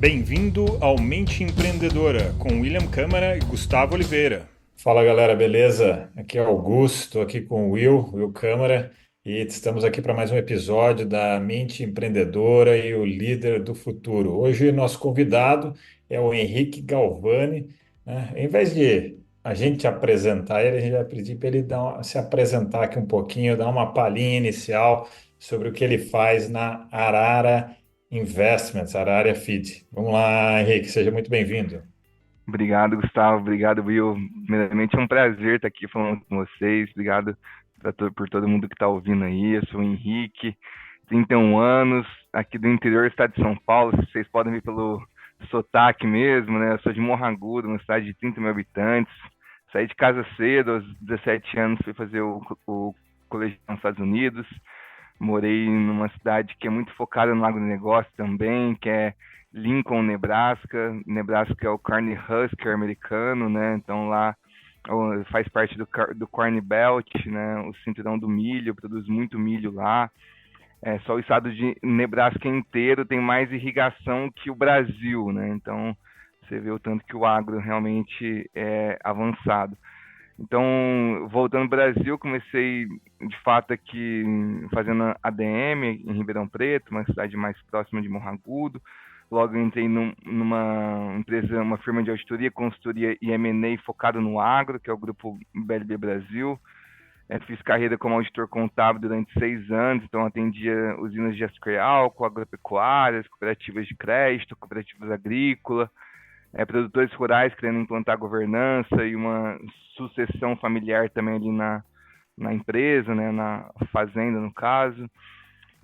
Bem-vindo ao Mente Empreendedora, com William Câmara e Gustavo Oliveira. Fala galera, beleza? Aqui é Augusto, estou aqui com o Will Câmara, e estamos aqui para mais um episódio da Mente Empreendedora e o Líder do Futuro. Hoje, nosso convidado é o Henrique Galvani, né? Em vez de a gente apresentar ele, a gente vai pedir para ele se apresentar aqui um pouquinho, dar uma palhinha inicial sobre o que ele faz na Arara Investments, Arara Feed. Vamos lá, Henrique, seja muito bem-vindo. Obrigado, Gustavo. Obrigado, Will. Primeiramente, é um prazer estar aqui falando com vocês. Obrigado por todo mundo que está ouvindo aí. Eu sou o Henrique, 31 anos, aqui do interior do estado de São Paulo. Vocês podem ver pelo sotaque mesmo, né? Eu sou de Morro Agudo, uma cidade de 30 mil habitantes. Saí de casa cedo, aos 17 anos, fui fazer o colegial nos Estados Unidos. Morei numa cidade que é muito focada no agronegócio também, que é Lincoln, Nebraska. Nebraska é o Cornhusker americano, né? Então lá faz parte do Corn Belt, né? O cinturão do milho, produz muito milho lá. Só o estado de Nebraska inteiro tem mais irrigação que o Brasil, né? Então você vê o tanto que o agro realmente é avançado. Então, voltando ao Brasil, comecei de fato aqui fazendo ADM em Ribeirão Preto, uma cidade mais próxima de Morro Agudo. Logo entrei numa empresa, uma firma de auditoria, consultoria e M&A focado no agro, que é o grupo BLB Brasil. Fiz carreira como auditor contábil durante 6 anos, então atendia usinas de açúcar e álcool, agropecuárias, cooperativas de crédito, cooperativas agrícolas, produtores rurais querendo implantar governança e uma sucessão familiar também ali na empresa, né, na fazenda no caso.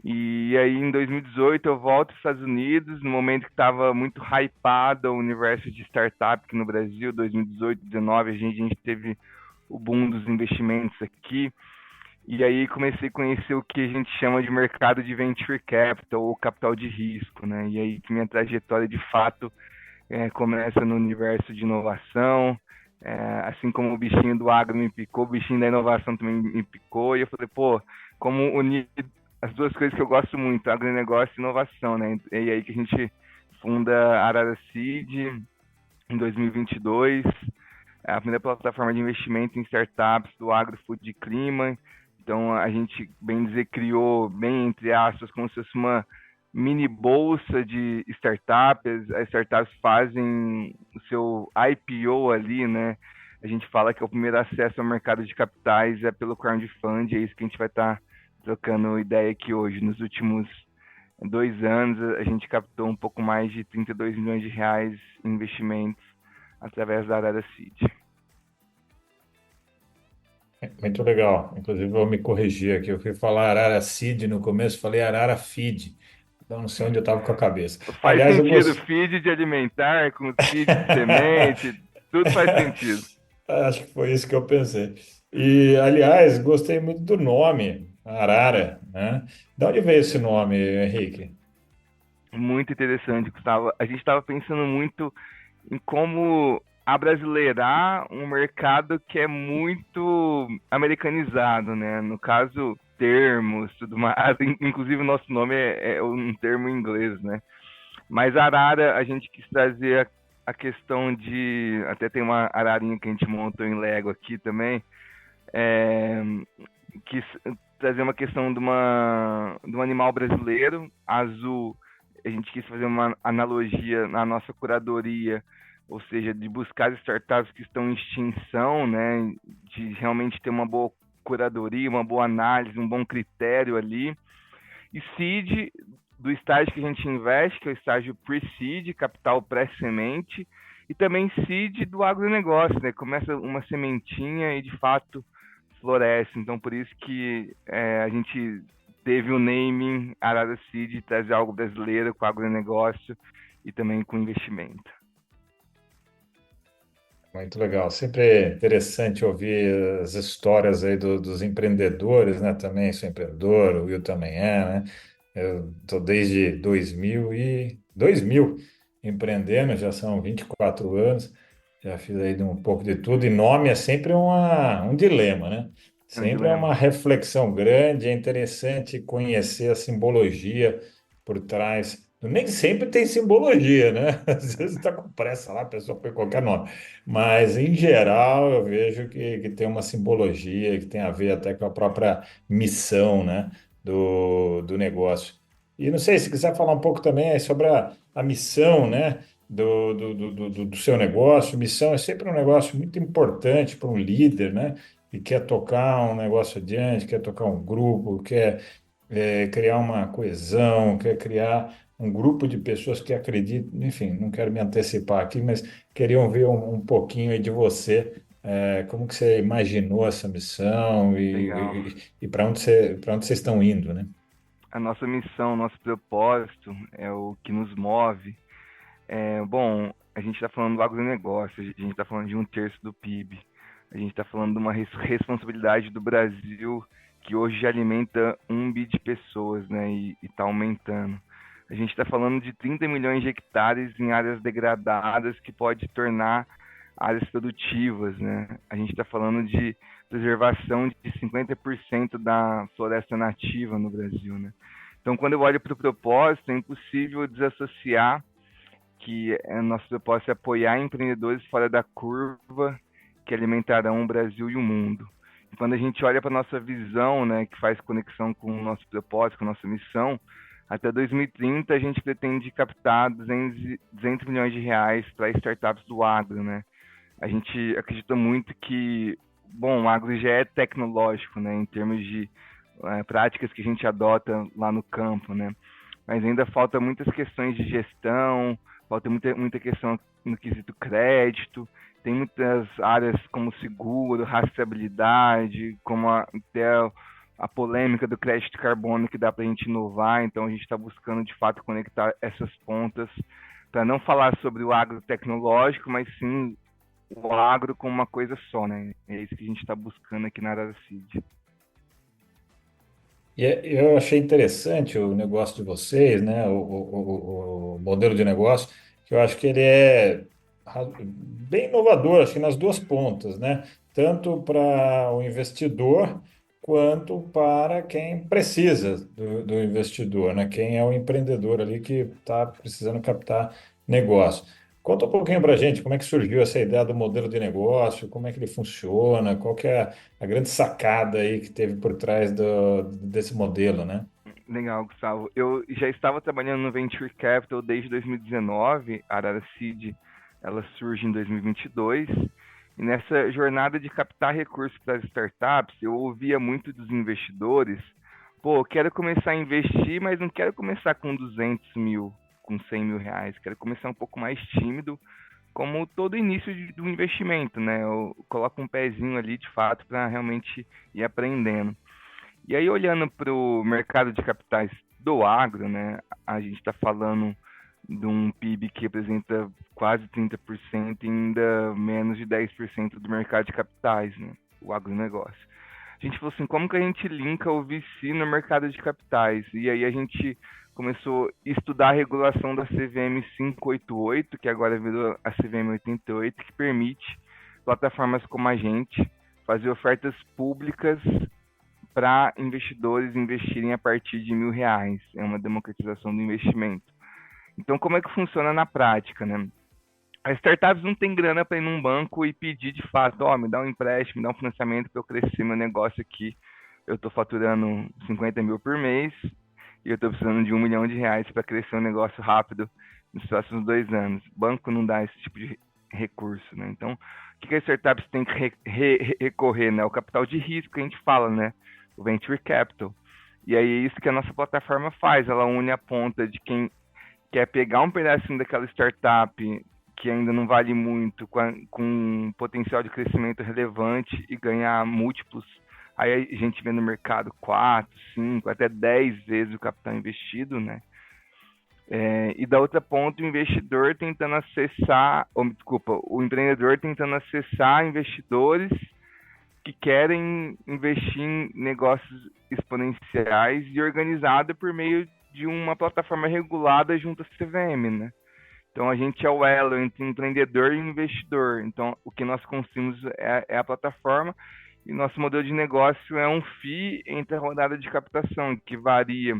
E aí em 2018 eu volto aos Estados Unidos, no momento que estava muito hypado o universo de startup aqui no Brasil, 2018, 2019, a gente teve o boom dos investimentos aqui. E aí comecei a conhecer o que a gente chama de mercado de venture capital ou capital de risco, né? E aí que minha trajetória de fato começa no universo de inovação, assim como o bichinho do agro me picou, o bichinho da inovação também me picou, e eu falei, pô, como unir as duas coisas que eu gosto muito, agronegócio e inovação, né? E aí que a gente funda a Arara Seed em 2022, é a primeira plataforma de investimento em startups do agro, food e clima. Então a gente, bem dizer, criou, bem entre aspas, como se fosse uma mini bolsa de startups. As startups fazem o seu IPO ali, né? A gente fala que o primeiro acesso ao mercado de capitais é pelo crowdfunding, é isso que a gente vai estar trocando ideia aqui hoje. Nos últimos 2 anos, a gente captou um pouco mais de 32 milhões de reais em investimentos através da Arara Seed. Muito legal. Inclusive, vou me corrigir aqui. Eu fui falar Arara Seed no começo, falei Arara Feed. Então, não sei onde eu estava com a cabeça. Faz Aliás, eu sentido, gosto. feed de alimentar, com feed de semente, tudo faz sentido. Acho que foi isso que eu pensei. E, aliás, gostei muito do nome, Arara, né? De onde veio esse nome, Henrique? Muito interessante, Gustavo. A gente estava pensando muito em como abrasileirar um mercado que é muito americanizado, né? No caso, termos, tudo mais. Inclusive, o nosso nome é um termo em inglês, né? Mas a arara, a gente quis trazer a questão de. Até tem uma ararinha que a gente montou em Lego aqui também. É, quis trazer uma questão de um animal brasileiro, azul. A gente quis fazer uma analogia na nossa curadoria, ou seja, de buscar startups que estão em extinção, né? De realmente ter uma boa curadoria, uma boa análise, um bom critério ali. E seed, do estágio que a gente investe, que é o estágio pre-seed, capital pré-semente, e também seed do agronegócio, né? Começa uma sementinha e de fato floresce. Então por isso que a gente teve o naming Arara Seed, trazer algo brasileiro com agronegócio e também com investimento. Muito legal. Sempre é interessante ouvir as histórias aí dos empreendedores, né? Também sou empreendedor, o Will também é, né? Eu estou desde 2000 empreendendo, já são 24 anos, já fiz aí um pouco de tudo, e nome é sempre um dilema, né? É um Sempre é dilema. uma reflexão grande, é interessante conhecer a simbologia por trás Nem sempre tem simbologia, né? Às vezes está com pressa lá, a pessoa põe qualquer nome. Mas, em geral, eu vejo que tem uma simbologia que tem a ver até com a própria missão, né, do negócio. E não sei, se quiser falar um pouco também aí sobre a missão, né, do seu negócio. Missão é sempre um negócio muito importante para um líder, né, que quer tocar um negócio adiante, quer tocar um grupo, quer criar uma coesão, quer criar um grupo de pessoas que acreditam, enfim, não quero me antecipar aqui, mas queriam ver um pouquinho aí de você, como que você imaginou essa missão Legal. e para onde vocês estão indo, né? A nossa missão, nosso propósito é o que nos move. Bom, a gente está falando do agronegócio, a gente está falando de um terço do PIB. A gente está falando de uma responsabilidade do Brasil que hoje já alimenta 1 bi de pessoas, né? E está aumentando. A gente está falando de 30 milhões de hectares em áreas degradadas que pode tornar áreas produtivas, né? A gente está falando de preservação de 50% da floresta nativa no Brasil, né? Então, quando eu olho para o propósito, é impossível desassociar que nosso propósito é apoiar empreendedores fora da curva que alimentarão o Brasil e o mundo. E quando a gente olha para a nossa visão, né, que faz conexão com o nosso propósito, com a nossa missão, até 2030 a gente pretende captar 200 milhões de reais para startups do agro, né? A gente acredita muito que, bom, o agro já é tecnológico, né, em termos de práticas que a gente adota lá no campo, né? Mas ainda falta muitas questões de gestão, falta muita questão no quesito crédito, tem muitas áreas como seguro, rastreabilidade, como até a polêmica do crédito de carbono que dá para a gente inovar, então a gente está buscando de fato conectar essas pontas para não falar sobre o agro tecnológico, mas sim o agro como uma coisa só, né? É isso que a gente está buscando aqui na Arara Seed. Eu achei interessante o negócio de vocês, né? O modelo de negócio, que eu acho que ele é bem inovador, acho que nas duas pontas, né? Tanto para o investidor quanto para quem precisa do investidor, né? Quem é o empreendedor ali que está precisando captar negócio. Conta um pouquinho para a gente como é que surgiu essa ideia do modelo de negócio, como é que ele funciona, qual que é a grande sacada aí que teve por trás desse modelo, né? Legal, Gustavo. Eu já estava trabalhando no Venture Capital desde 2019, a Arara Seed, ela surge em 2022, e nessa jornada de captar recursos para as startups, eu ouvia muito dos investidores, pô, eu quero começar a investir, mas não quero começar com 200 mil, com 100 mil reais, quero começar um pouco mais tímido, como todo início do investimento, né? Eu coloco um pezinho ali, de fato, para realmente ir aprendendo. E aí, olhando para o mercado de capitais do agro, né, a gente está falando de um PIB que representa quase 30% e ainda menos de 10% do mercado de capitais, né, o agronegócio. A gente falou assim, como que a gente linka o VC no mercado de capitais? E aí a gente começou a estudar a regulação da CVM 588, que agora virou a CVM 88, que permite plataformas como a gente fazer ofertas públicas para investidores investirem a partir de R$ 1.000. É uma democratização do investimento. Então, como é que funciona na prática, né? As startups não têm grana para ir num banco e pedir de fato, me dá um empréstimo, me dá um financiamento para eu crescer meu negócio aqui. Eu estou faturando 50 mil por mês e eu estou precisando de R$ 1 milhão para crescer um negócio rápido nos próximos 2 anos. Banco não dá esse tipo de recurso, né? Então, o que as startups têm que recorrer, né? O capital de risco que a gente fala, né? O Venture Capital. E aí é isso que a nossa plataforma faz, ela une a ponta de quem quer pegar um pedacinho daquela startup que ainda não vale muito, com um potencial de crescimento relevante e ganhar múltiplos. Aí a gente vê no mercado 4, 5, até 10 vezes o capital investido, né? E da outra ponta, o investidor tentando acessar, desculpa, o empreendedor tentando acessar investidores que querem investir em negócios exponenciais e organizado por meio de uma plataforma regulada junto à CVM, né? Então a gente é o elo entre empreendedor e investidor. Então o que nós construímos é a plataforma e nosso modelo de negócio é um FII entre a rodada de captação, que varia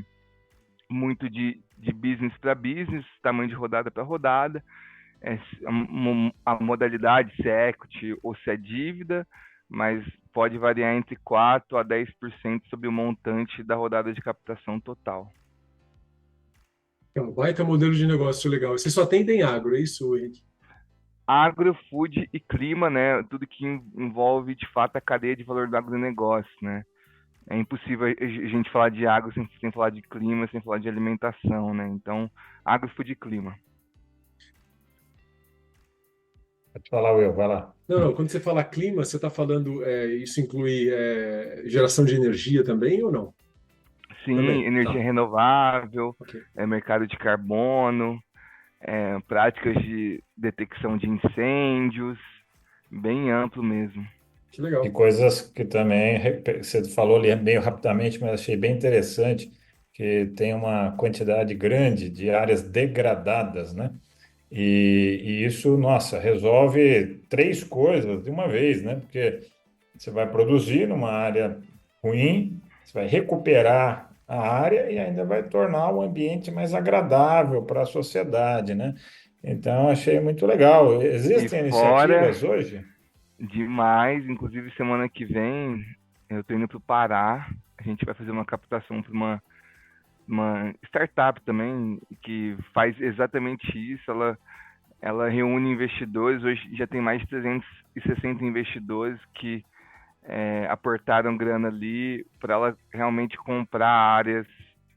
muito de business para business, tamanho de rodada para rodada, a modalidade, se é equity ou se é dívida, mas pode variar entre 4 a 10% sobre o montante da rodada de captação total. É um baita modelo de negócio legal. Você só tem agro, é isso, Henrique? Agro, food e clima, né? Tudo que envolve de fato a cadeia de valor do agronegócio, né? É impossível a gente falar de agro sem falar de clima, sem falar de alimentação, né? Então, agro, food e clima. Pode falar, Will, vai lá. Não, não. Quando você fala clima, você está falando, isso inclui geração de energia também ou não? Sim, Também, energia tá. renovável, Ok. mercado de carbono, práticas de detecção de incêndios, bem amplo mesmo. Que E legal. coisas que também você falou ali meio rapidamente, mas achei bem interessante, que tem uma quantidade grande de áreas degradadas, né? E isso, nossa, resolve três coisas de uma vez, né? Porque você vai produzir numa área ruim, você vai recuperar a área e ainda vai tornar o ambiente mais agradável para a sociedade, né? Então, achei muito legal. E Existem fora iniciativas hoje? demais, inclusive semana que vem eu tô indo pro Pará, a gente vai fazer uma captação para uma startup também que faz exatamente isso. Ela reúne investidores, hoje já tem mais de 360 investidores que aportaram grana ali para ela realmente comprar áreas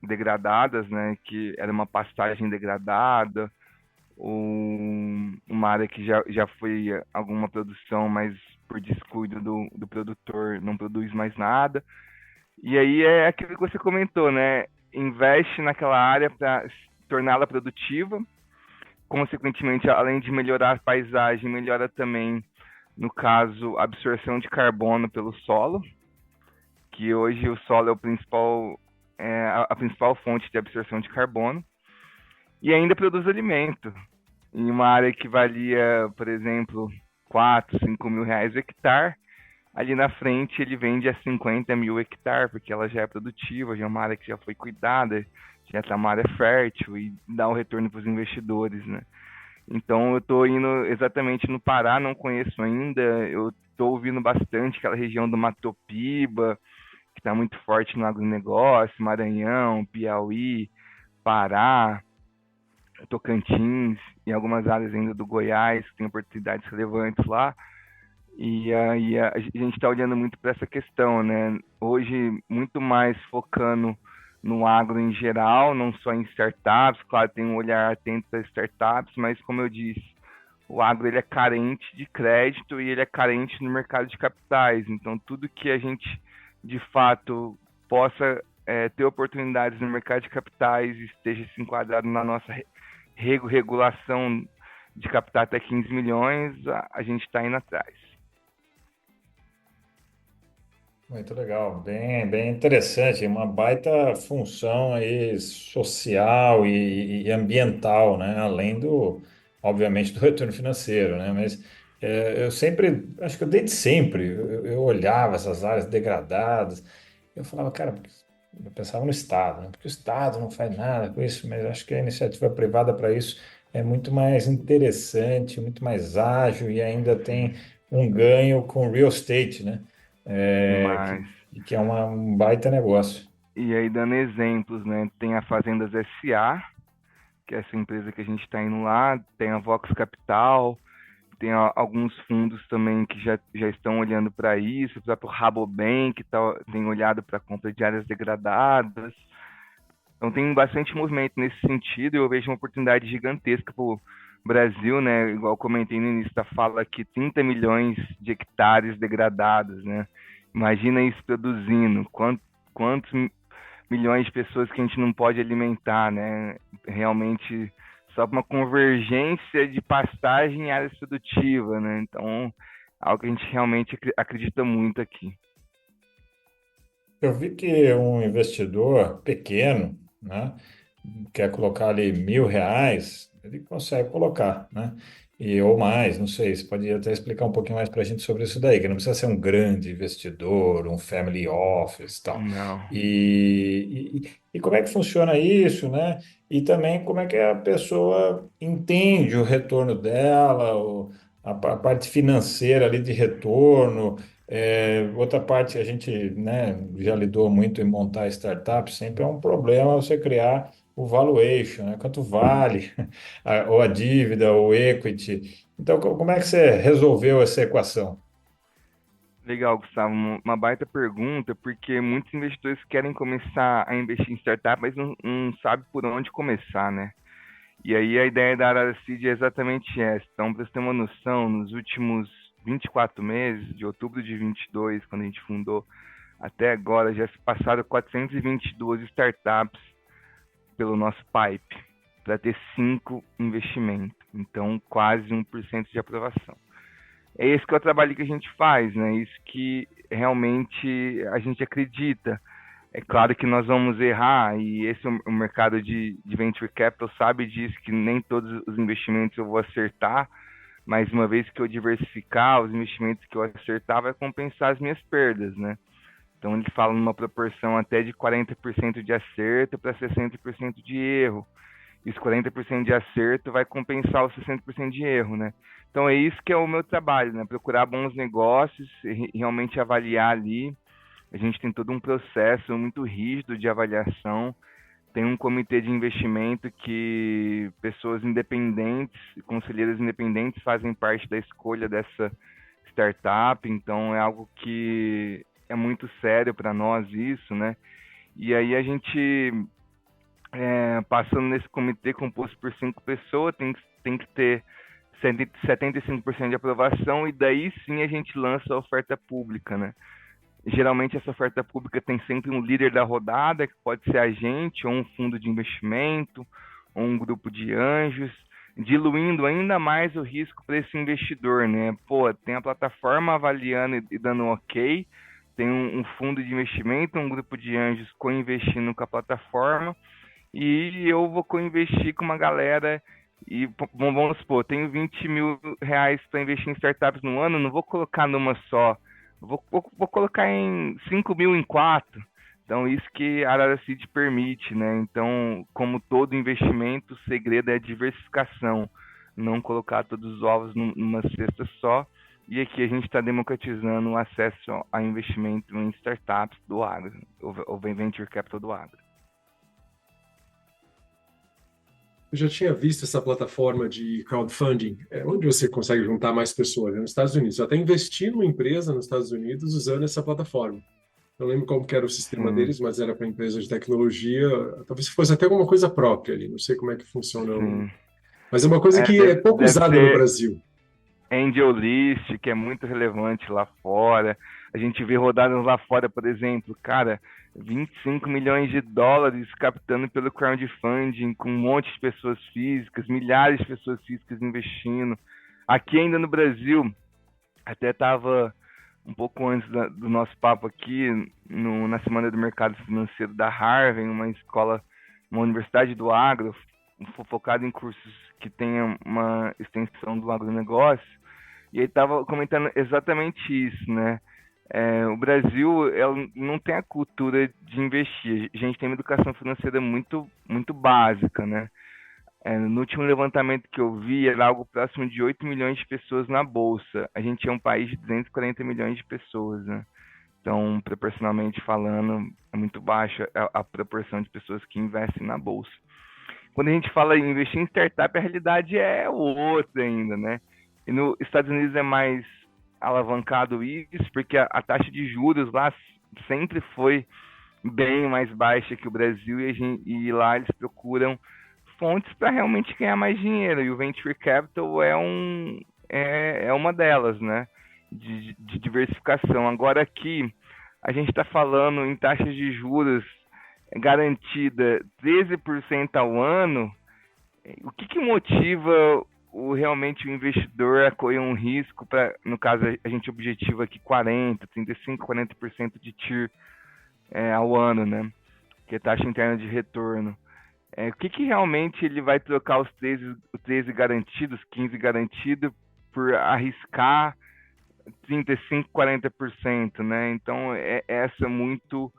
degradadas, né? Que era uma pastagem degradada, ou uma área que já foi alguma produção, mas por descuido do produtor não produz mais nada. E aí é aquilo que você comentou, né? Investe naquela área para torná-la produtiva, consequentemente, além de melhorar a paisagem, melhora também, no caso, a absorção de carbono pelo solo, que hoje o solo é a principal fonte de absorção de carbono, e ainda produz alimento. Em uma área que valia, por exemplo, 4, 5 mil reais o hectare, ali na frente ele vende a 50 mil hectare, porque ela já é produtiva, já é uma área que já foi cuidada, já está uma área fértil e dá o retorno para os investidores, né? Então eu estou indo exatamente no Pará, não conheço ainda, eu estou ouvindo bastante aquela região do Matopiba, que está muito forte no agronegócio, Maranhão, Piauí, Pará, Tocantins e algumas áreas ainda do Goiás, que tem oportunidades relevantes lá. E aí a gente está olhando muito para essa questão, né? Hoje, muito mais focando no agro em geral, não só em startups. Claro, tem um olhar atento para startups, mas como eu disse, o agro ele é carente de crédito e ele é carente no mercado de capitais. Então, tudo que a gente, de fato, possa ter oportunidades no mercado de capitais e esteja se enquadrado na nossa regulação de captar até 15 milhões, a gente está indo atrás. Muito legal, bem interessante, uma baita função aí social e ambiental, né? Além do, obviamente, do retorno financeiro, né? Mas eu sempre, acho que eu desde sempre, eu olhava essas áreas degradadas, eu falava, cara, eu pensava no Estado, né? Porque o Estado não faz nada com isso, mas acho que a iniciativa privada para isso é muito mais interessante, muito mais ágil e ainda tem um ganho com real estate, né? Demais. Que é um baita negócio. E aí, dando exemplos, né? Tem a Fazendas SA, que é essa empresa que a gente está indo lá, tem a Vox Capital, tem alguns fundos também que já estão olhando para isso, o próprio Rabobank que tem olhado para a compra de áreas degradadas. Então tem bastante movimento nesse sentido e eu vejo uma oportunidade gigantesca para o Brasil, né? Igual eu comentei no início da fala aqui, 30 milhões de hectares degradados, né? Imagina isso produzindo, quantos milhões de pessoas que a gente não pode alimentar, né? Realmente só uma convergência de pastagem em áreas produtivas, né? Então, algo que a gente realmente acredita muito aqui. Eu vi que um investidor pequeno, né, quer colocar ali R$ 1.000, ele consegue colocar, né? ou mais, não sei. Você pode até explicar um pouquinho mais para a gente sobre isso daí, que não precisa ser um grande investidor, um family office e tal. Não. E como é que funciona isso, né? E também como é que a pessoa entende o retorno dela, a parte financeira ali de retorno. Outra parte que a gente, né, já lidou muito em montar startups, sempre é um problema você criar o valuation, né? Quanto vale ou a dívida, ou equity. Então, como é que você resolveu essa equação? Legal, Gustavo. Uma baita pergunta, porque muitos investidores querem começar a investir em startup, mas não sabem por onde começar, né? E aí a ideia da Arara Seed é exatamente essa. Então, para você ter uma noção, nos últimos 24 meses, de outubro de 22, quando a gente fundou, até agora, já se passaram 422 startups pelo nosso pipe, para ter 5 investimentos. Então, quase 1% de aprovação. É esse que é o trabalho que a gente faz, né? Isso que realmente a gente acredita. É claro que nós vamos errar, e esse é o mercado de venture capital sabe disso, que nem todos os investimentos eu vou acertar, mas uma vez que eu diversificar, os investimentos que eu acertar vai compensar as minhas perdas, né? Então ele fala numa proporção até de 40% de acerto para 60% de erro. E os 40% de acerto vai compensar os 60% de erro, né? Então é isso que é o meu trabalho, né? Procurar bons negócios, realmente avaliar ali. A gente tem todo um processo muito rígido de avaliação. Tem um comitê de investimento que pessoas independentes, conselheiros independentes fazem parte da escolha dessa startup. Então é algo que é muito sério para nós isso, né? E aí a gente passando nesse comitê composto por 5 pessoas, tem que ter 75% de aprovação e daí sim a gente lança a oferta pública, né? Geralmente essa oferta pública tem sempre um líder da rodada, que pode ser a gente, ou um fundo de investimento, ou um grupo de anjos, diluindo ainda mais o risco para esse investidor, né? Pô, tem a plataforma avaliando e dando ok, tem um fundo de investimento, um grupo de anjos co-investindo com a plataforma, e eu vou co-investir com uma galera e vamos supor, tenho 20 mil reais para investir em startups no ano, não vou colocar numa só, vou colocar em 5 mil em quatro. Então, isso que a Arara Seed permite, né? Então, como todo investimento, o segredo é a diversificação, não colocar todos os ovos numa cesta só. E aqui a gente está democratizando o acesso a investimento em startups do agro, ou venture capital do agro. Eu já tinha visto essa plataforma de crowdfunding, onde você consegue juntar mais pessoas, né, nos Estados Unidos. Eu até investi numa empresa nos Estados Unidos usando essa plataforma. Não lembro como que era o sistema Sim, deles, mas era para empresa de tecnologia. Talvez fosse até alguma coisa própria ali. Não sei como é que funciona. sim. Mas é uma coisa que é pouco Deve usada no ser Brasil. Angel List, que é muito relevante lá fora. A gente vê rodadas lá fora, por exemplo, cara, 25 milhões de dólares captando pelo crowdfunding, com um monte de pessoas físicas, milhares de pessoas físicas investindo. Aqui ainda no Brasil, até estava um pouco antes do nosso papo aqui, na Semana do Mercado Financeiro da Harvard, uma escola, uma universidade do agro, focada em cursos que tenham uma extensão do agronegócio, e ele estava comentando exatamente isso, né? O Brasil ela não tem a cultura de investir. A gente tem uma educação financeira muito básica, né? No último levantamento que eu vi, era algo próximo de 8 milhões de pessoas na Bolsa. A gente é um país de 240 milhões de pessoas, né? Então, proporcionalmente falando, é muito baixa a proporção de pessoas que investem na Bolsa. Quando a gente fala em investir em startup, a realidade é outra ainda, né? E nos Estados Unidos é mais alavancado isso, porque a taxa de juros lá sempre foi bem mais baixa que o Brasil e lá eles procuram fontes para realmente ganhar mais dinheiro. E o Venture Capital é uma delas, né? De diversificação. Agora aqui, a gente está falando em taxas de juros garantida 13% ao ano. O que motiva realmente o investidor a correr um risco para, no caso, a gente objetiva aqui 40, 35, 40% de TIR ao ano, né? Que é taxa interna de retorno. O que que realmente ele vai trocar os 13 garantidos, 15 garantidos, por arriscar 35, 40%, né? Então, essa muito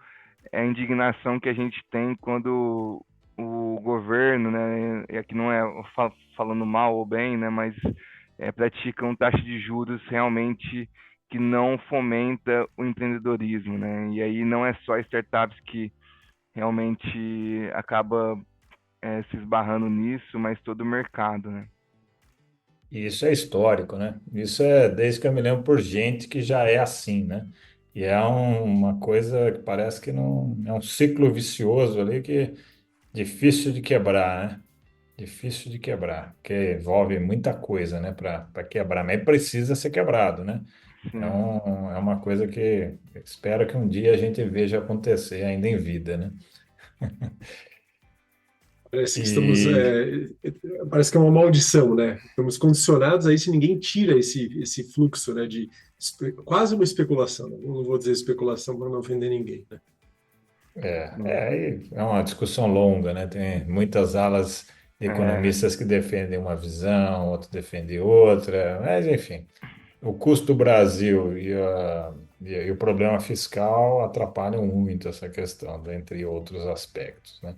é a indignação que a gente tem quando o governo, né, e aqui não é falando mal ou bem, né, mas praticam taxa de juros realmente que não fomenta o empreendedorismo, né? E aí não é só startups que realmente acaba se esbarrando nisso, mas todo o mercado, né? E isso é histórico, né? Isso é desde que eu me lembro por gente que já é assim, né? E é uma coisa que parece que não é um ciclo vicioso ali que difícil de quebrar, né? Difícil de quebrar, porque envolve muita coisa, né, para quebrar, mas precisa ser quebrado, né? Sim, É uma coisa que espero que um dia a gente veja acontecer ainda em vida, né? Parece que estamos, E parece que é uma maldição, né? Estamos condicionados a isso e ninguém tira esse fluxo, né? Quase uma especulação, né? Não vou dizer especulação para não ofender ninguém, né? é uma discussão longa, né? Tem muitas alas de é, economistas que defendem uma visão, outros defendem outra, mas enfim. O custo do Brasil e o problema fiscal atrapalham muito essa questão, dentre outros aspectos, né?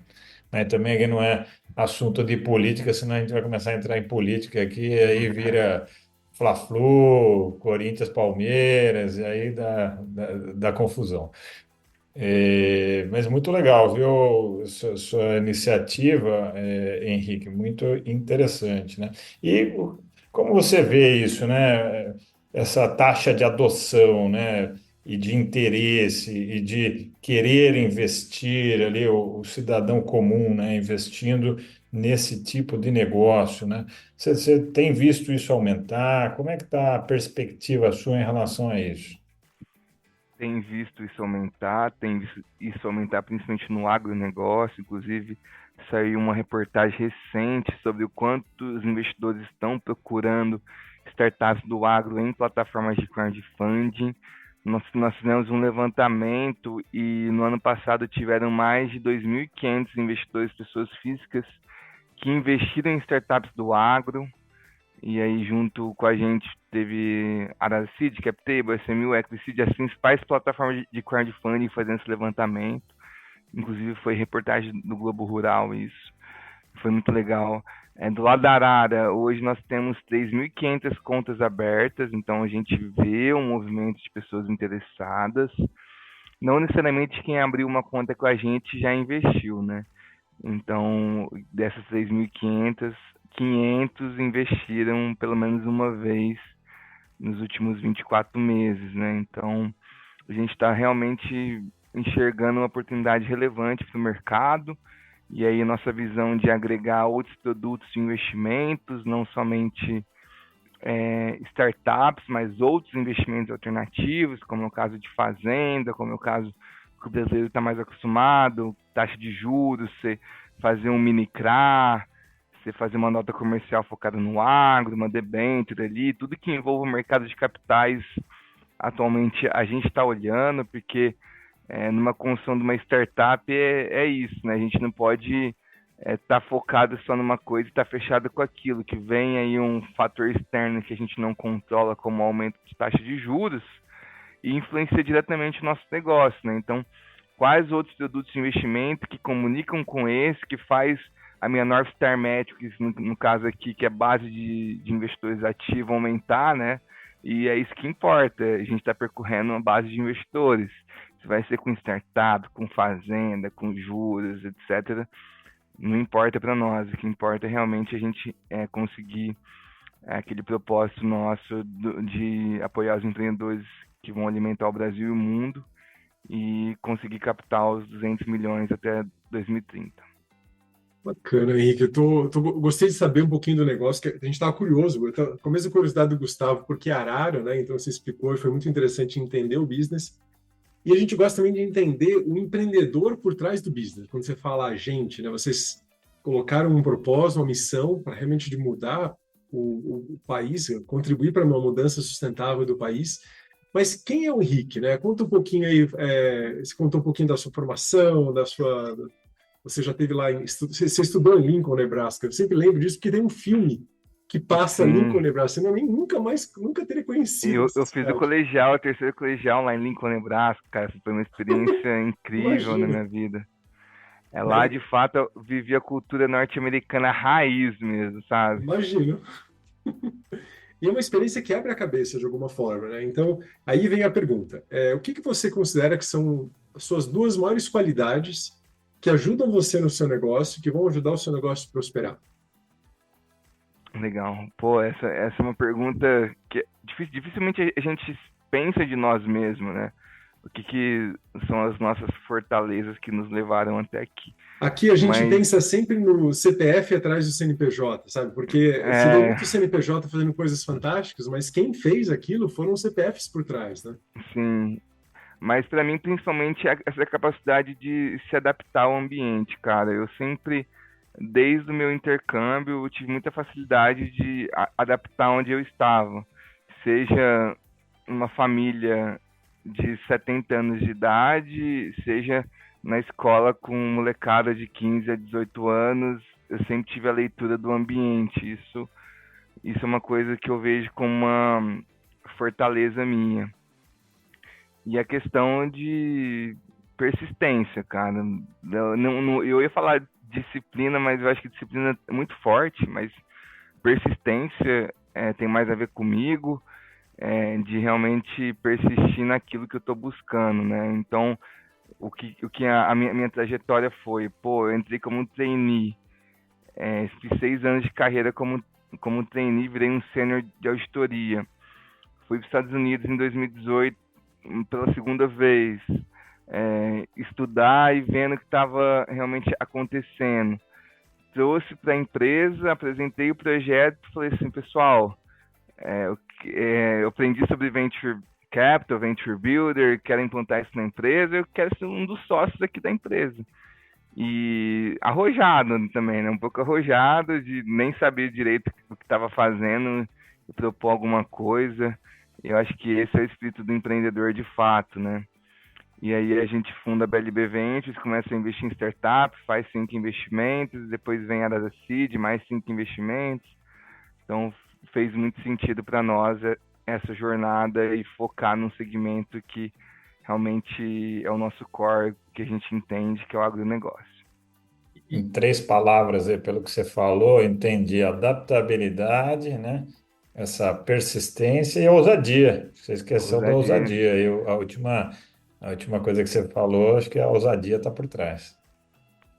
Mas também aqui não é assunto de política, senão a gente vai começar a entrar em política aqui, e aí vira Fla-Flu, Corinthians, Palmeiras, e aí dá confusão. Mas muito legal, viu? Sua iniciativa, Henrique, muito interessante, né? E como você vê isso, né? Essa taxa de adoção, né? E de interesse e de querer investir ali, o cidadão comum, né? Investindo nesse tipo de negócio, né? Você tem visto isso aumentar? Como é que está a perspectiva sua em relação a isso? tem visto isso aumentar, tem visto isso aumentar principalmente no agronegócio, inclusive saiu uma reportagem recente sobre o quanto os investidores estão procurando startups do agro em plataformas de crowdfunding. Nós fizemos um levantamento e no ano passado tiveram mais de 2.500 investidores, pessoas físicas, que investiram em startups do agro. E aí, junto com a gente, teve Araseed, CapTable, SMU, Equiseed, as principais plataformas de crowdfunding fazendo esse levantamento. Inclusive, foi reportagem do Globo Rural, isso. Foi muito legal. Do lado da Arara, hoje nós temos 3.500 contas abertas, então a gente vê um movimento de pessoas interessadas. Não necessariamente quem abriu uma conta com a gente já investiu, né? Então, dessas 3.500, 500 investiram pelo menos uma vez nos últimos 24 meses, né? Então, a gente está realmente enxergando uma oportunidade relevante para o mercado. E aí, nossa visão de agregar outros produtos de investimentos, não somente startups, mas outros investimentos alternativos, como é o caso de fazenda, como é o caso que o brasileiro está mais acostumado, taxa de juros, você fazer um mini CRA, você fazer uma nota comercial focada no agro, uma debênture ali, tudo que envolva o mercado de capitais, atualmente a gente está olhando, porque numa construção de uma startup é isso, né? A gente não pode estar focado só numa coisa e estar fechado com aquilo, que vem aí um fator externo que a gente não controla, como o aumento de taxa de juros, e influencia diretamente o nosso negócio, né? Então, quais outros produtos de investimento que comunicam com esse, que faz a minha North Star Metrics, no caso aqui, que é base de investidores ativos, aumentar, né? E é isso que importa, a gente está percorrendo uma base de investidores. Se vai ser com startup, com fazenda, com juros, etc., não importa para nós, o que importa é realmente a gente conseguir aquele propósito nosso de apoiar os empreendedores que vão alimentar o Brasil e o mundo e conseguir captar os 200 milhões até 2030. Bacana, Henrique. Gostei de saber um pouquinho do negócio, que a gente estava curioso. Com a mesma curiosidade do Gustavo, porque é Arara, né? Então você explicou e foi muito interessante entender o business. E a gente gosta também de entender o empreendedor por trás do business. Quando você fala a gente, né? Vocês colocaram um propósito, uma missão para realmente de mudar o país, contribuir para uma mudança sustentável do país. Mas quem é o Henrique, né? Conta um pouquinho aí, você contou um pouquinho da sua formação, Você já teve lá, você estudou em Lincoln, Nebraska. Eu sempre lembro disso, porque tem um filme que passa Lincoln, Sim. Nebraska. Eu nem, nunca teria conhecido Eu essa fiz o cidade. colegial, o terceiro colegial lá em Lincoln, Nebraska, cara. Essa foi uma experiência incrível na Imagina, minha vida. É lá, né? de fato, eu vivi a cultura norte-americana raiz mesmo, sabe? Imagino. E é uma experiência que abre a cabeça de alguma forma, né? Então, aí vem a pergunta: o que que você considera que são as suas duas maiores qualidades que ajudam você no seu negócio, que vão ajudar o seu negócio a prosperar? Legal. Pô, essa é uma pergunta que dificilmente a gente pensa de nós mesmos, né? O que que são as nossas fortalezas que nos levaram até aqui. Aqui a gente Mas, pensa sempre no CPF atrás do CNPJ, sabe? Porque você vê é, muito CNPJ fazendo coisas fantásticas, mas quem fez aquilo foram os CPFs por trás, né? sim, mas para mim, principalmente, essa capacidade de se adaptar ao ambiente, cara. Eu sempre, desde o meu intercâmbio, eu tive muita facilidade de adaptar onde eu estava. Seja uma família de 70 anos de idade, seja na escola com molecada de 15 a 18 anos, eu sempre tive a leitura do ambiente. Isso é uma coisa que eu vejo como uma fortaleza minha. E a questão de persistência, cara. Eu ia falar disciplina, mas eu acho que disciplina é muito forte, mas persistência tem mais a ver comigo, de realmente persistir naquilo que eu estou buscando, né? Então, o que a minha trajetória foi, pô, eu entrei como trainee, fiz 6 anos de carreira como trainee, virei um sênior de auditoria. Fui para os Estados Unidos em 2018 pela segunda vez, estudar e vendo o que estava realmente acontecendo. Trouxe para a empresa, apresentei o projeto, falei assim, pessoal, eu aprendi sobre Venture Capital, Venture Builder, quero implantar isso na empresa, eu quero ser um dos sócios aqui da empresa. E arrojado também, né? Um pouco arrojado de nem saber direito o que estava fazendo e propor alguma coisa. Eu acho que esse é o espírito do empreendedor de fato, né? E aí a gente funda a BLB Ventures, começa a investir em startups, faz 5 investimentos, depois vem a Arada Seed, mais 5 investimentos. Então fez muito sentido para nós essa jornada e focar num segmento que realmente é o nosso core, que a gente entende que é o agronegócio. Em três palavras, aí, pelo que você falou, eu entendi adaptabilidade, né? Essa persistência e a ousadia. Você esqueceu da Ousadia. ousadia. A última coisa que você falou, acho que a ousadia está por trás.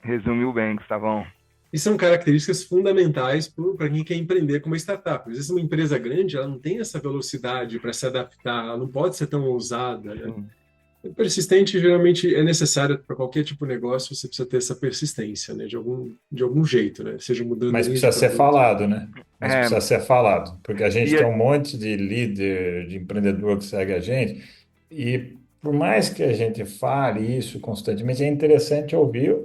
Resumiu bem, Gustavão. E são características fundamentais para quem quer empreender com uma startup. Às vezes uma empresa grande, ela não tem essa velocidade para se adaptar, ela não pode ser tão ousada, né? Sim. Persistente geralmente é necessário para qualquer tipo de negócio, você precisa ter essa persistência, né? De algum jeito, né? Seja mudando Mas linha de precisa ser produto. falado, né? Mas É, precisa ser falado, porque a gente tem e um monte de líder, de empreendedor que segue a gente, e por mais que a gente fale isso constantemente, é interessante ouvir,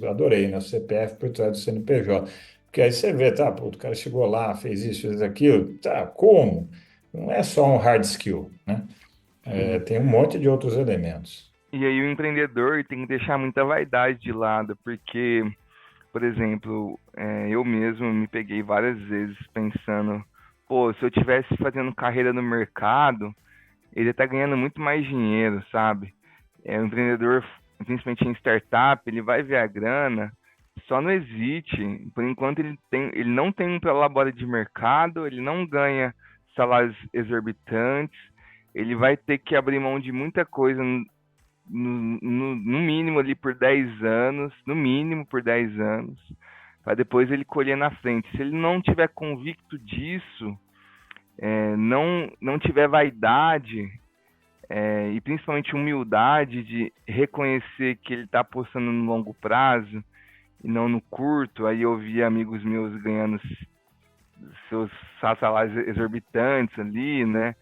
adorei, né? O CPF por trás do CNPJ, porque aí você vê, tá, pô, o cara chegou lá, fez isso, fez aquilo, tá, como? Não é só um hard skill, né? sim. Tem um monte de outros elementos. E aí o empreendedor tem que deixar muita vaidade de lado, porque, por exemplo, eu mesmo me peguei várias vezes pensando, pô, se eu tivesse fazendo carreira no mercado, ele tá ganhando muito mais dinheiro, sabe? O empreendedor, principalmente em startup, ele vai ver a grana só no exit. Por enquanto ele não tem um prolabore de mercado, ele não ganha salários exorbitantes, ele vai ter que abrir mão de muita coisa no mínimo ali por 10 anos, no mínimo por 10 anos, para depois ele colher na frente. Se ele não tiver convicto disso, não tiver vaidade, e principalmente humildade de reconhecer que ele está apostando no longo prazo e não no curto. Aí eu vi amigos meus ganhando seus salários exorbitantes ali, né?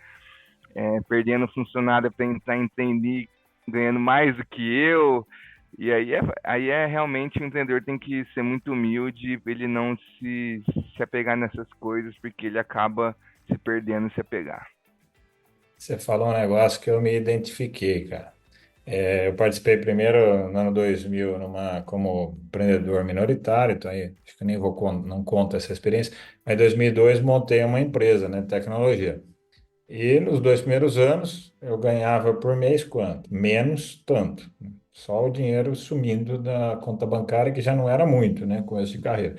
Perdendo funcionário para entrar em trainee, ganhando mais do que eu. E aí realmente o empreendedor tem que ser muito humilde, ele não se apegar nessas coisas, porque ele acaba se perdendo se apegar. Você falou um negócio que eu me identifiquei, cara. Eu participei primeiro no ano 2000 como empreendedor minoritário, então aí acho que nem não conto essa experiência, mas em 2002 montei uma empresa, né, de tecnologia. E nos 2 primeiros anos eu ganhava por mês quanto? Menos tanto. Só o dinheiro sumindo da conta bancária, que já não era muito, né, começo de carreira.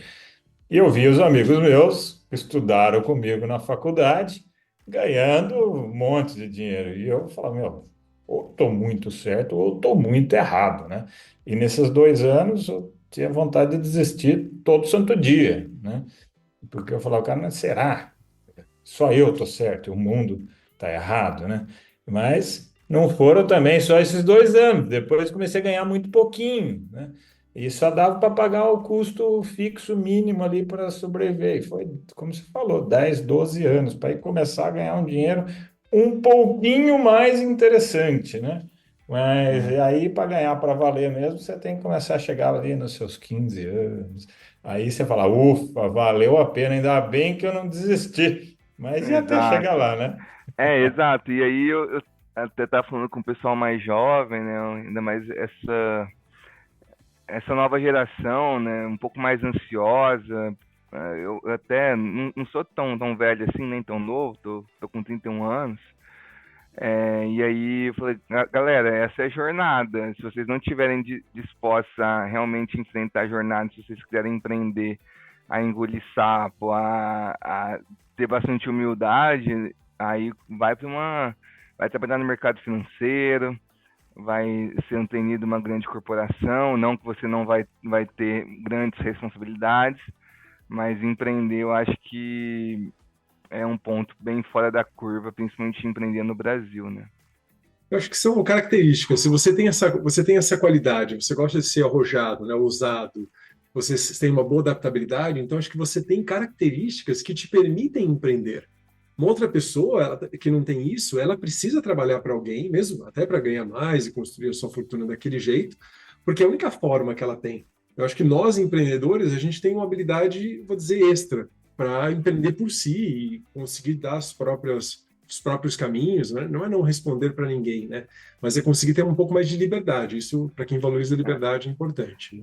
E eu vi os amigos meus que estudaram comigo na faculdade ganhando um monte de dinheiro. E eu falava, meu, ou estou muito certo ou estou muito errado, né? E nesses 2 anos eu tinha vontade de desistir todo santo dia, né? Porque eu falava, cara, mas será? Só eu estou certo e o mundo está errado, né? Mas não foram também só esses 2 anos. Depois comecei a ganhar muito pouquinho, né? E só dava para pagar o custo fixo mínimo ali para sobreviver. E foi, como você falou, 10, 12 anos para ir começar a ganhar um dinheiro um pouquinho mais interessante, né? Mas e É, aí, para ganhar para valer mesmo, você tem que começar a chegar ali nos seus 15 anos. Aí você fala, ufa, valeu a pena, ainda bem que eu não desisti. Mas e até chegar exato. lá, né? Exato. E aí eu até tava falando com o pessoal mais jovem, né? Ainda mais essa nova geração, né? Um pouco mais ansiosa. Eu até não sou tão velho assim, nem tão novo, tô com 31 anos. E aí eu falei, galera, essa é a jornada. Se vocês não estiverem dispostos a realmente enfrentar a jornada, se vocês quiserem empreender, a engolir sapo, a ter bastante humildade, aí vai trabalhar no mercado financeiro, vai ser um trainee de uma grande corporação, não que você não vai ter grandes responsabilidades, mas empreender eu acho que é um ponto bem fora da curva, principalmente empreender no Brasil, né? Eu acho que são características. Se você tem essa qualidade, você gosta de ser arrojado, né, ousado, você tem uma boa adaptabilidade, então acho que você tem características que te permitem empreender. Uma outra pessoa que não tem isso, ela precisa trabalhar para alguém, mesmo até para ganhar mais e construir a sua fortuna daquele jeito, porque é a única forma que ela tem. Eu acho que nós, empreendedores, a gente tem uma habilidade, vou dizer, extra para empreender por si e conseguir dar os próprios caminhos, né? Não é não responder para ninguém, né? Mas é conseguir ter um pouco mais de liberdade. Isso, para quem valoriza a liberdade, é importante,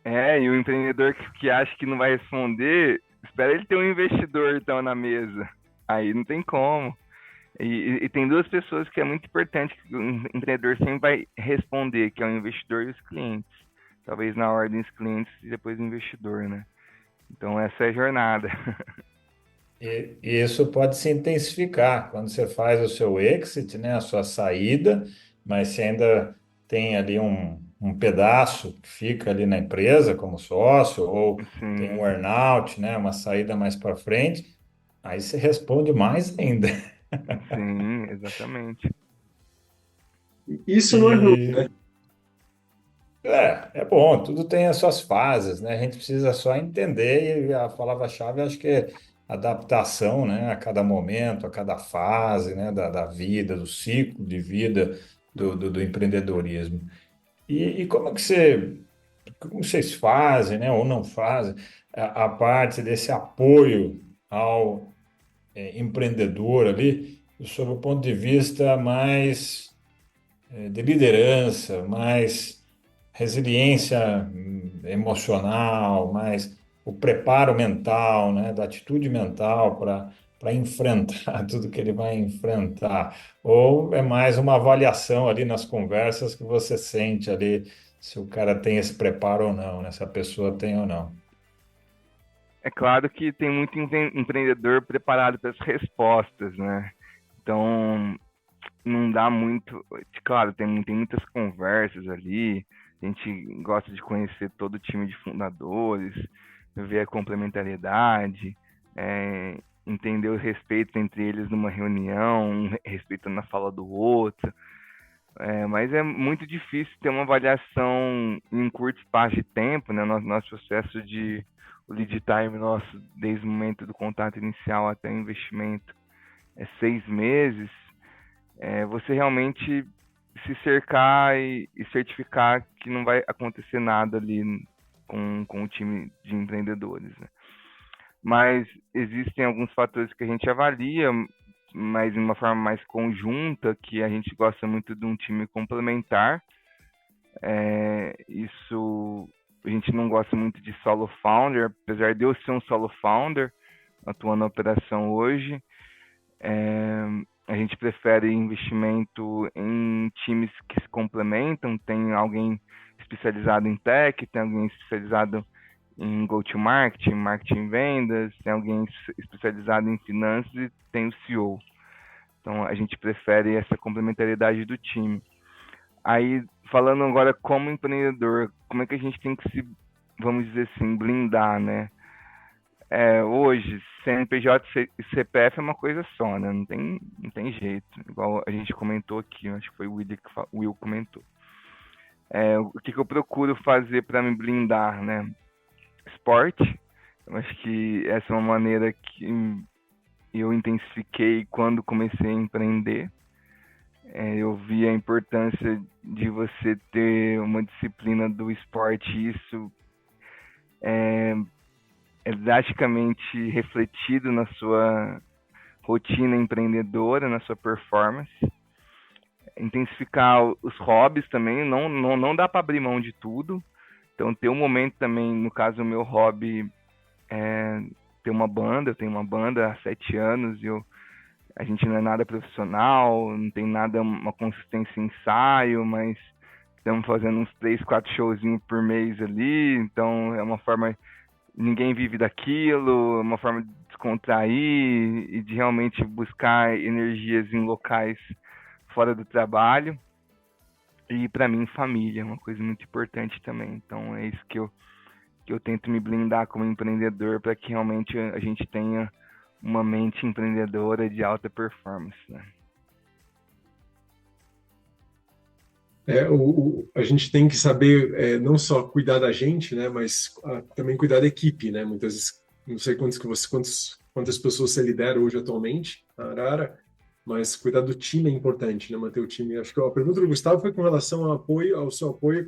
né? E o empreendedor que acha que não vai responder, espera ele ter um investidor então na mesa. Aí não tem como. E tem duas pessoas que é muito importante que o empreendedor sempre vai responder, que é o investidor e os clientes. Talvez na ordem os clientes e depois o investidor, né? Então essa é a jornada. E isso pode se intensificar quando você faz o seu exit, né, a sua saída, mas você ainda tem ali um pedaço que fica ali na empresa como sócio, ou tem um Sim, earnout, né, uma saída mais para frente, aí você responde mais ainda. sim, exatamente. Isso não é ruim, E né? é bom, tudo tem as suas fases, né? A gente precisa só entender e a palavra-chave acho que é adaptação, né? A cada momento, a cada fase, né? Da vida, do ciclo de vida do empreendedorismo. E como vocês fazem, né? Ou não fazem a parte desse apoio ao empreendedor ali, sob o ponto de vista mais de liderança, mais resiliência emocional, mais o preparo mental, né, da atitude mental para enfrentar tudo que ele vai enfrentar. Ou é mais uma avaliação ali nas conversas que você sente ali se o cara tem esse preparo ou não, né, se a pessoa tem ou não. É claro que tem muito empreendedor preparado para as respostas, né? Então, não dá muito. Claro, tem muitas conversas ali. A gente gosta de conhecer todo o time de fundadores, ver a complementariedade, entender os respeitos entre eles numa reunião, um respeitando a fala do outro. Mas é muito difícil ter uma avaliação em um curto espaço de tempo, né? Nosso processo de o lead time nosso, desde o momento do contato inicial até o investimento, é 6 meses. Você realmente se cercar e certificar que não vai acontecer nada ali com o time de empreendedores, né? Mas existem alguns fatores que a gente avalia, mas de uma forma mais conjunta, que a gente gosta muito de um time complementar, Isso, a gente não gosta muito de solo founder, apesar de eu ser um solo founder, atuando na operação hoje. A gente prefere investimento em times que se complementam, tem alguém especializado em tech, tem alguém especializado em go-to-market, marketing vendas, tem alguém especializado em finanças e tem o CEO. Então, a gente prefere essa complementariedade do time. Aí, falando agora como empreendedor, como é que a gente tem que se, vamos dizer assim, blindar, né? Hoje, CNPJ e CPF é uma coisa só, né? Não tem jeito. Igual a gente comentou aqui, acho que foi o Will comentou. O que eu procuro fazer para me blindar, né? Esporte. Eu acho que essa é uma maneira que eu intensifiquei quando comecei a empreender. Eu vi a importância de você ter uma disciplina do esporte. Isso é drasticamente refletido na sua rotina empreendedora, na sua performance. Intensificar os hobbies também, não dá para abrir mão de tudo. Então, ter um momento também, no caso, o meu hobby é ter uma banda. Eu tenho uma banda há 7 anos e a gente não é nada profissional, não tem nada, uma consistência em ensaio, mas estamos fazendo uns 3, 4 showzinhos por mês ali. Então, é uma forma, ninguém vive daquilo, é uma forma de descontrair e de realmente buscar energias em locais fora do trabalho. E para mim, família é uma coisa muito importante também. Então é isso que eu tento me blindar como empreendedor, para que realmente a gente tenha uma mente empreendedora de alta performance, né? A gente tem que saber não só cuidar da gente, né, mas também cuidar da equipe, né? Muitas vezes, não sei quantas pessoas você lidera hoje atualmente na Arara, mas cuidar do time é importante, né? Manter o time. Acho que a pergunta do Gustavo foi com relação ao seu apoio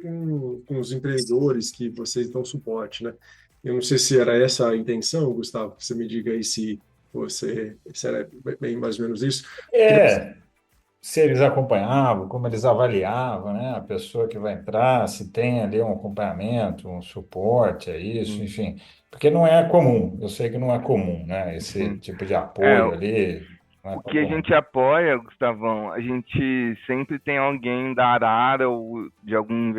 com os empreendedores que vocês dão suporte, né? Eu não sei se era essa a intenção, Gustavo. Você me diga aí se era bem mais ou menos isso. Se eles acompanhavam, como eles avaliavam, né? A pessoa que vai entrar, se tem ali um acompanhamento, um suporte, é isso, enfim. Porque não é comum, eu sei que não é comum, né? Esse Sim. tipo de apoio ali, não é O tão que a comum. gente apoia, Gustavão, a gente sempre tem alguém da Arara ou de algum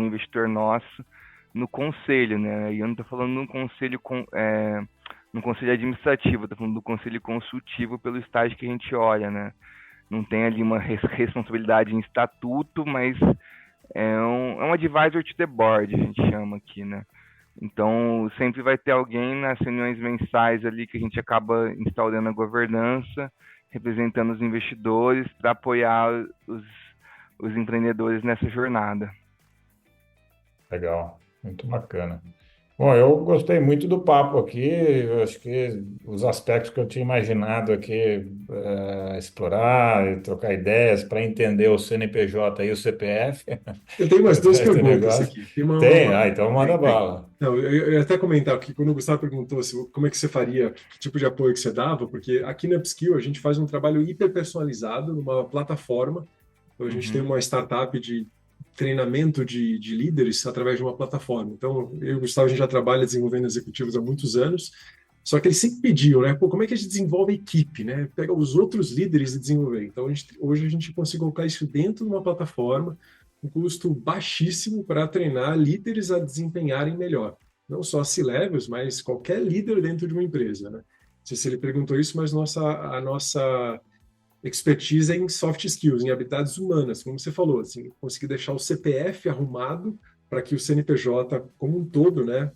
investidor nosso no conselho, né? E eu não estou falando no conselho administrativo, estou falando do conselho consultivo pelo estágio que a gente olha, né? Não tem ali uma responsabilidade em estatuto, mas é um advisor to the board, a gente chama aqui, né? Então, sempre vai ter alguém nas reuniões mensais ali que a gente acaba instaurando a governança, representando os investidores para apoiar os empreendedores nessa jornada. Legal, muito bacana. Bom, eu gostei muito do papo aqui. Eu acho que os aspectos que eu tinha imaginado aqui explorar e trocar ideias para entender o CNPJ e o CPF Eu tenho umas por duas trás do perguntas negócio. aqui. Tem? Então manda Tem. bala. Não, eu ia até comentar aqui, quando o Gustavo perguntou como é que você faria, que tipo de apoio que você dava, porque aqui na Upskill a gente faz um trabalho hiper personalizado numa plataforma. Então, a gente tem uma startup de treinamento de líderes através de uma plataforma. Então, eu e o Gustavo, a gente já trabalha desenvolvendo executivos há muitos anos, só que eles sempre pediam, né? Pô, como é que a gente desenvolve a equipe, né? Pega os outros líderes e desenvolver. Então, hoje a gente consegue colocar isso dentro de uma plataforma, um custo baixíssimo para treinar líderes a desempenharem melhor. Não só C-levels, mas qualquer líder dentro de uma empresa, né? Não sei se ele perguntou isso, mas a nossa expertise em soft skills, em habilidades humanas, como você falou, assim, conseguir deixar o CPF arrumado para que o CNPJ, como um todo, né,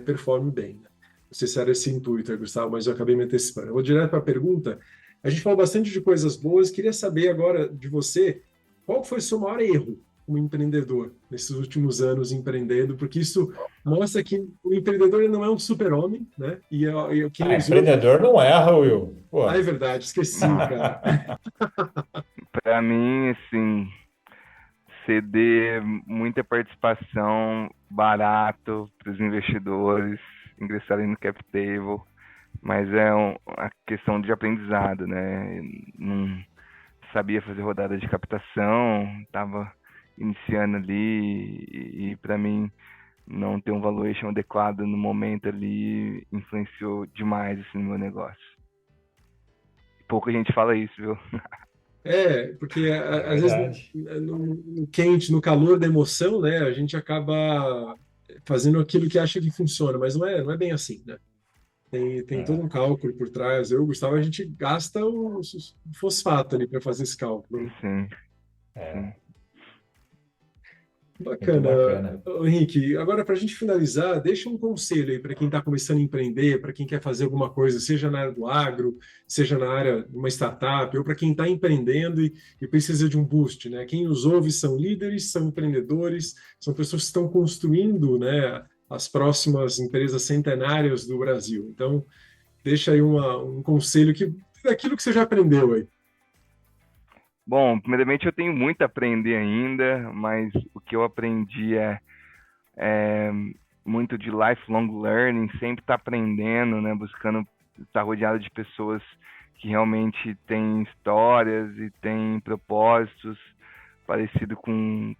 performe bem. Né? Não sei se era esse intuito, Gustavo, mas eu acabei me antecipando. Eu vou direto para a pergunta. A gente falou bastante de coisas boas, queria saber agora de você, qual foi o seu maior erro como empreendedor nesses últimos anos empreendendo, porque isso mostra que o empreendedor ele não é um super-homem, né? E quem usou... Empreendedor não erra, Will. Pô. Ah, é verdade, esqueci, cara. Para mim, assim, ceder muita participação barato para os investidores ingressarem no cap table, mas é uma questão de aprendizado, né? Não sabia fazer rodada de captação, estava iniciando ali e para mim não ter um valuation adequado no momento ali influenciou demais assim, no meu negócio. Pouca gente fala isso, viu? Porque É às vezes verdade. no quente, no calor da emoção, né, a gente acaba fazendo aquilo que acha que funciona, mas não é bem assim, né? Tem todo É, um cálculo por trás. Eu, Gustavo, a gente gasta o fosfato ali para fazer esse cálculo, né? Sim, sim. é, muito Bacana. bacana. Ô, Henrique, agora para a gente finalizar, deixa um conselho aí para quem está começando a empreender, para quem quer fazer alguma coisa, seja na área do agro, seja na área de uma startup, ou para quem está empreendendo e precisa de um boost, né? Quem nos ouve são líderes, são empreendedores, são pessoas que estão construindo, né, as próximas empresas centenárias do Brasil. Então, deixa aí um conselho daquilo que você já aprendeu aí. Bom, primeiramente eu tenho muito a aprender ainda, mas o que eu aprendi é muito de lifelong learning, sempre estar aprendendo, né? Buscando estar rodeado de pessoas que realmente têm histórias e têm propósitos parecido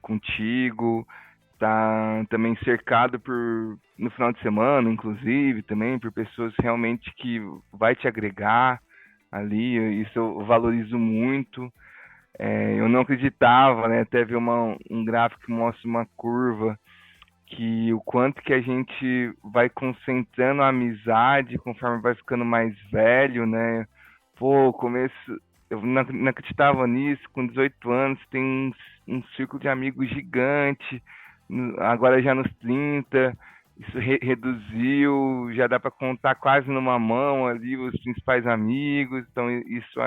contigo, tá também cercado por no final de semana, inclusive, também por pessoas realmente que vai te agregar ali, isso eu valorizo muito. Eu não acreditava, né? Até ver um gráfico que mostra uma curva que o quanto que a gente vai concentrando a amizade conforme vai ficando mais velho, né? Pô, começo, eu não acreditava nisso, com 18 anos tem um círculo de amigos gigante, agora já nos 30 isso reduziu, já dá para contar quase numa mão ali os principais amigos, então isso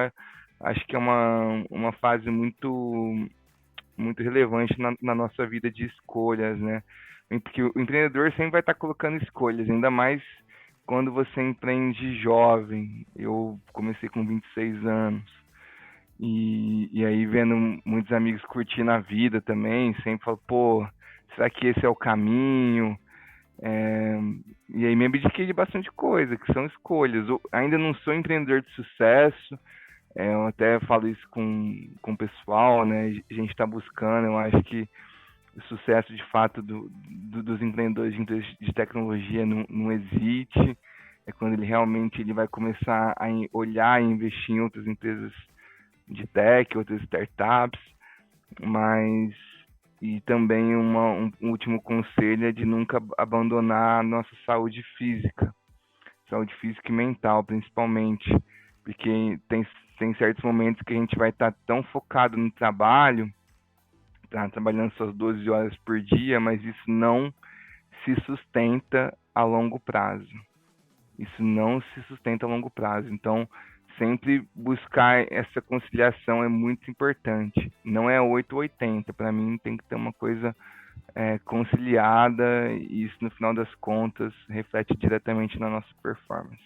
acho que é uma fase muito relevante na nossa vida de escolhas, né? Porque o empreendedor sempre vai estar colocando escolhas, ainda mais quando você empreende jovem. Eu comecei com 26 anos. E aí vendo muitos amigos curtindo a vida também, sempre falo, pô, será que esse é o caminho? É, e aí me abdiquei de bastante coisa, que são escolhas. Eu ainda não sou empreendedor de sucesso, eu até falo isso com o pessoal, né? A gente está buscando, eu acho que o sucesso de fato dos empreendedores de empresas de tecnologia não existe. É quando ele vai começar a olhar e investir em outras empresas de tech, outras startups, mas e também um último conselho é de nunca abandonar a nossa saúde física e mental, principalmente, porque tem certos momentos que a gente vai estar tão focado no trabalho, tá trabalhando suas 12 horas por dia, mas isso não se sustenta a longo prazo. Isso não se sustenta a longo prazo. Então, sempre buscar essa conciliação é muito importante. Não é 8 ou 80. Para mim, tem que ter uma coisa conciliada e isso, no final das contas, reflete diretamente na nossa performance.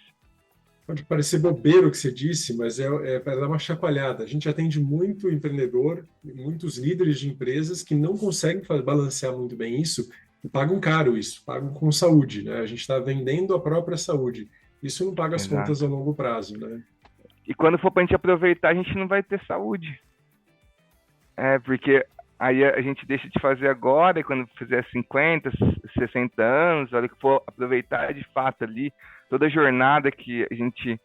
Pode parecer bobeiro o que você disse, mas é para dar uma chacoalhada. A gente atende muito empreendedor, muitos líderes de empresas que não conseguem balancear muito bem isso e pagam caro isso, pagam com saúde, né? A gente está vendendo a própria saúde. Isso não paga as contas a Exato. longo prazo, né? E quando for para a gente aproveitar, a gente não vai ter saúde. Porque aí a gente deixa de fazer agora, e quando fizer 50, 60 anos, a hora que for aproveitar de fato ali, toda a jornada que a gente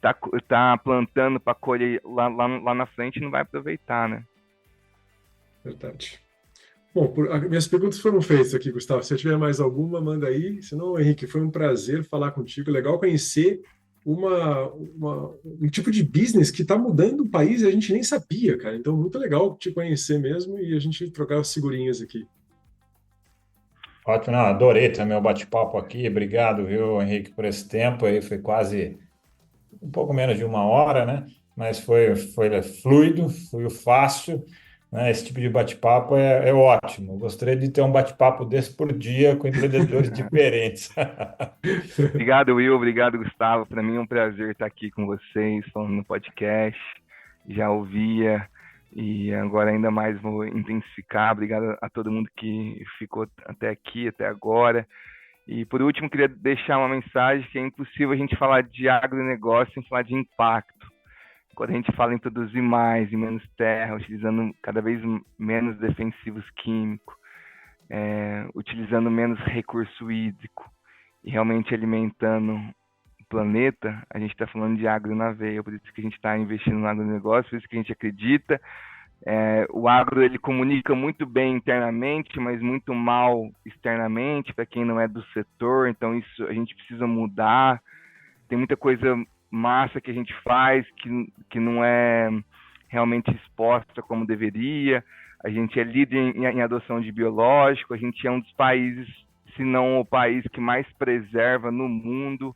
tá plantando para colher lá na frente, não vai aproveitar, né? Verdade. Bom, minhas perguntas foram feitas aqui, Gustavo. Se tiver mais alguma, manda aí. Senão, Henrique, foi um prazer falar contigo. Legal conhecer um tipo de business que está mudando o país e a gente nem sabia, cara. Então, muito legal te conhecer mesmo e a gente trocar as figurinhas aqui. Ótimo, não, adorei também o bate-papo aqui. Obrigado, viu, Henrique, por esse tempo aí. Foi quase um pouco menos de uma hora, né? Mas foi fluido, foi fácil, né? Esse tipo de bate-papo é ótimo. Gostaria de ter um bate-papo desse por dia com empreendedores diferentes. Obrigado, Will. Obrigado, Gustavo. Para mim é um prazer estar aqui com vocês, falando no podcast. Já ouvia e agora ainda mais vou intensificar. Obrigado a todo mundo que ficou até aqui, até agora. E por último, queria deixar uma mensagem que é impossível a gente falar de agronegócio sem falar de impacto. quando a gente fala em produzir mais e menos terra, utilizando cada vez menos defensivos químicos, utilizando menos recurso hídrico e realmente alimentando o planeta, a gente está falando de agro na veia, por isso que a gente está investindo no agronegócio, por isso que a gente acredita. O agro ele comunica muito bem internamente, mas muito mal externamente para quem não é do setor, então isso a gente precisa mudar. Tem muita coisa massa que a gente faz que não é realmente exposta como deveria. A gente é líder em adoção de biológico, a gente é um dos países, se não o país que mais preserva no mundo.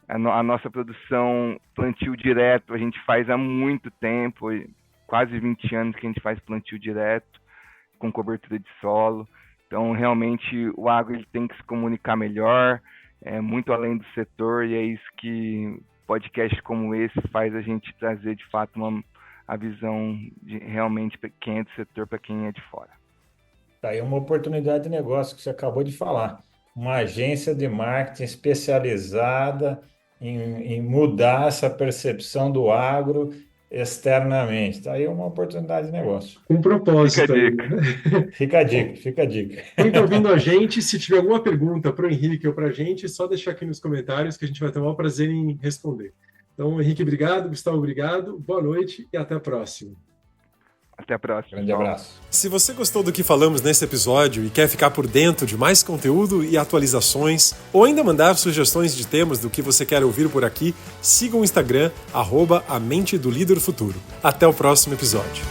A nossa produção plantio direto a gente faz há muito tempo, quase 20 anos que a gente faz plantio direto, com cobertura de solo. Então, realmente, o agro ele tem que se comunicar melhor, muito além do setor, e é isso que podcast como esse faz a gente trazer, de fato, a visão de realmente quem é do setor para quem é de fora. Tá aí uma oportunidade de negócio que você acabou de falar. Uma agência de marketing especializada em mudar essa percepção do agro externamente. Está aí uma oportunidade de negócio. Um propósito. Fica a dica. Fica a dica, fica a dica. Quem está ouvindo a gente, se tiver alguma pergunta para o Henrique ou para a gente, é só deixar aqui nos comentários que a gente vai ter o maior prazer em responder. Então, Henrique, obrigado. Gustavo, obrigado. Boa noite e até a próxima. Até a próxima. Grande abraço. Se você gostou do que falamos nesse episódio e quer ficar por dentro de mais conteúdo e atualizações, ou ainda mandar sugestões de temas do que você quer ouvir por aqui, siga o Instagram, @a mente do líder futuro. Até o próximo episódio.